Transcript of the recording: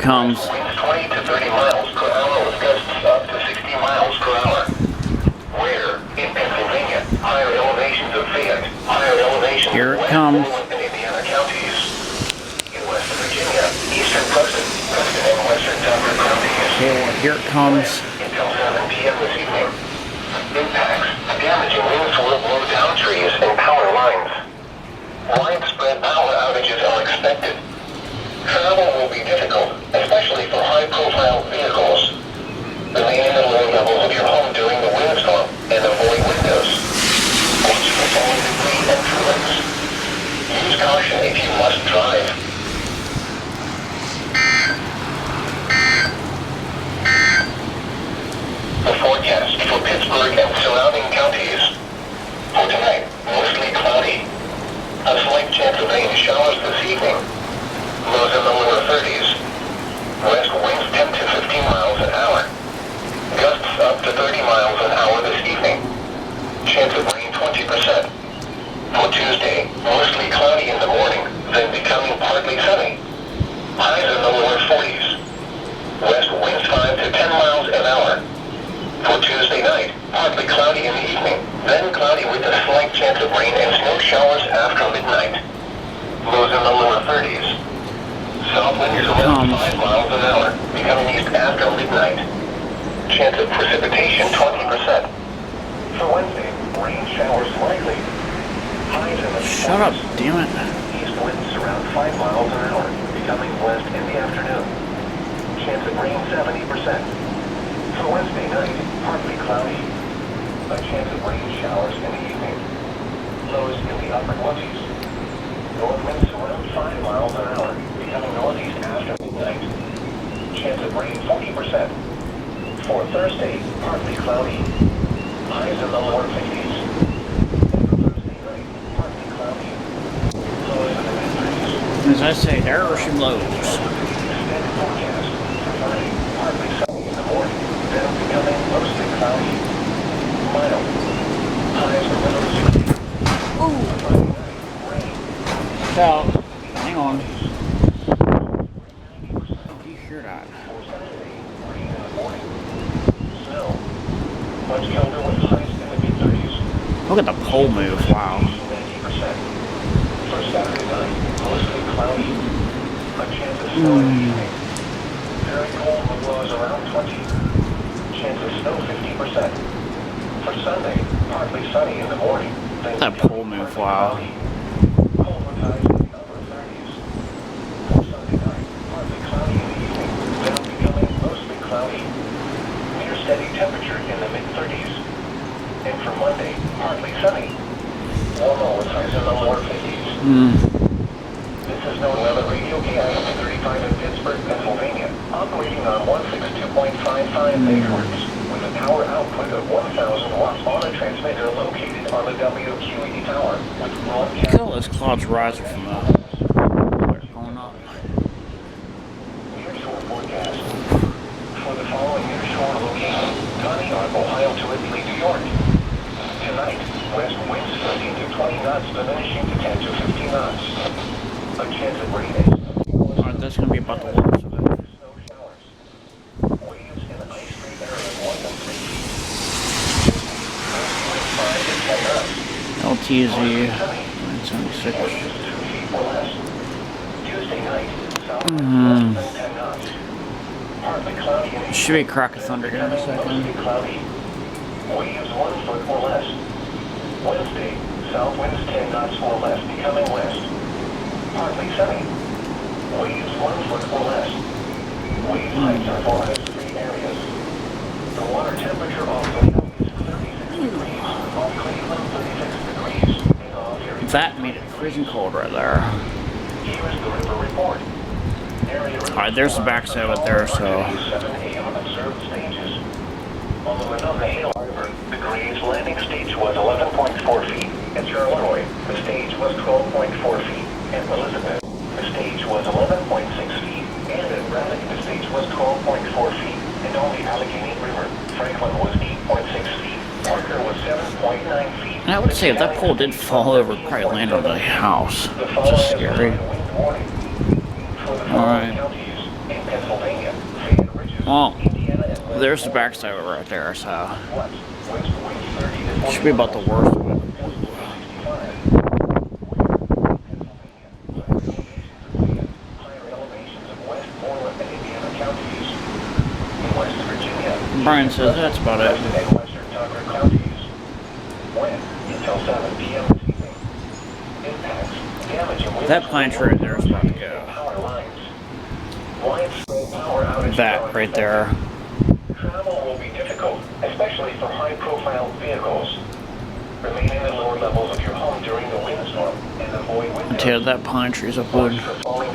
comes. Winds 20 to 30 miles per hour with gusts up to 60 miles per hour. Where? In Pennsylvania, higher elevations of Fayette, higher elevations Here it of comes. West and Indiana counties. In West Virginia, eastern Preston and western Delaware counties. Okay, well, here it comes. Until 7 p.m. this evening. Impacts. Damaging winds will blow down trees and power lines. Widespread power outages are expected. Travel will be difficult, especially for high-profile vehicles. Remain in the lower levels of your home during the windstorm and avoid windows. Watch for falling debris and trimmings. Use caution if you must drive. The forecast for Pittsburgh and surrounding counties. For tonight, mostly cloudy. A slight chance of rain showers this evening. Lows in the lower 30s. West winds 10 to 15 miles an hour. Gusts up to 30 miles an hour this evening. Chance of rain 20%. For Tuesday, mostly cloudy in the morning, then becoming partly sunny. Highs in the lower 40s. West winds 5 to 10 miles an hour. For Tuesday night, partly cloudy in the evening, then cloudy with a slight chance of rain and snow showers after midnight. Lows in the lower 30s. South winds around 5 miles an hour, becoming east after midnight. Chance of precipitation 20%. For Wednesday, rain showers likely. Highs in the Shut up, damn it. East winds around 5 miles an hour, becoming west in the afternoon. Chance of rain 70%. For Wednesday night, partly cloudy. A chance of rain showers in the evening. Lows in the upper 20s. North winds around 5 miles an hour, becoming northeast after midnight. Chance of rain 40%. For Thursday, partly cloudy. Highs in the lower 50s. And for Thursday night, partly cloudy. Lows in the mid-30s. As I say, there are some lows. Extended forecast for Friday, partly sunny in the morning. Then becoming mostly cloudy. Mild. Highs are middle to 60. Friday night, rain. So, hang on. Do you hear that? For Saturday, rain in the morning. Snow. Much colder with highs in the mid-30s. Look at the pole move, wow. 90%. For Saturday night, mostly cloudy. A chance of snow in the evening. Very cold with lows around 20. Chance of snow 50%. For Sunday, partly sunny in the morning. Then That pole move, wow. cloudy. Cold with highs in the upper 30s. For Sunday night, partly cloudy in the evening. Then becoming mostly cloudy. Near steady temperature in the mid-30s. And for Monday, partly sunny. Warmer with highs in the lower 50s. This is NOAA Weather Radio KIM 35 in Pittsburgh, Pennsylvania, operating on 162.55 megahertz with a power output of 1,000 watts on a transmitter located on the WQED tower with broadcast. Look at all those clouds rising from the going up. Nearshore forecast. For the following nearshore location, Conneaut, Ohio to Italy, New York. Tonight, west winds 15 to 20 knots diminishing to 10 to 15 knots. A chance of rain is. Alright, that's gonna be about the worst of it. Snow showers. Waves in the ice-free area 1 to 3 feet. Winds 5 to 10 knots. LTZ Sunny. 976. Waves 2 feet or less. Tuesday night, south winds less than 10 knots. Partly cloudy in the Should be a crack of thunder here in a mostly second. cloudy. Waves 1 foot or less. Wednesday, south winds 10 knots or less, becoming west. Partly sunny. Waves 1 foot or less. Wave heights are for us 3 areas. The water temperature off Toledo is 36 degrees. Off Cleveland, 36 degrees. And off Erie, That made it freezing cold right there. here is the river report. Alright, there's the backside of it there, so. 7 a.m. observed stages. On the Winona Hill River, the Graves landing stage was 11.4 feet. At Charleroi, the stage was 12.4 feet. At Elizabeth, the stage was 11.6 feet. And at Braddock, the stage was 12.4 feet. And on the Allegheny River, Franklin was 8.6 feet. Parker was 7.9 feet. And I would say if that pole did fall over, it'd probably land on the house. Just scary. For the following Alright. counties in Pennsylvania. Well, there's the backside of it right there, so should be about the worst of it. Brian says that's about it. That pine tree right there is about to go. That right there. Travel will be difficult, especially for high-profile vehicles. Remain in the lower levels of your home during the windstorm and avoid windows. Tear that pine tree's up wood.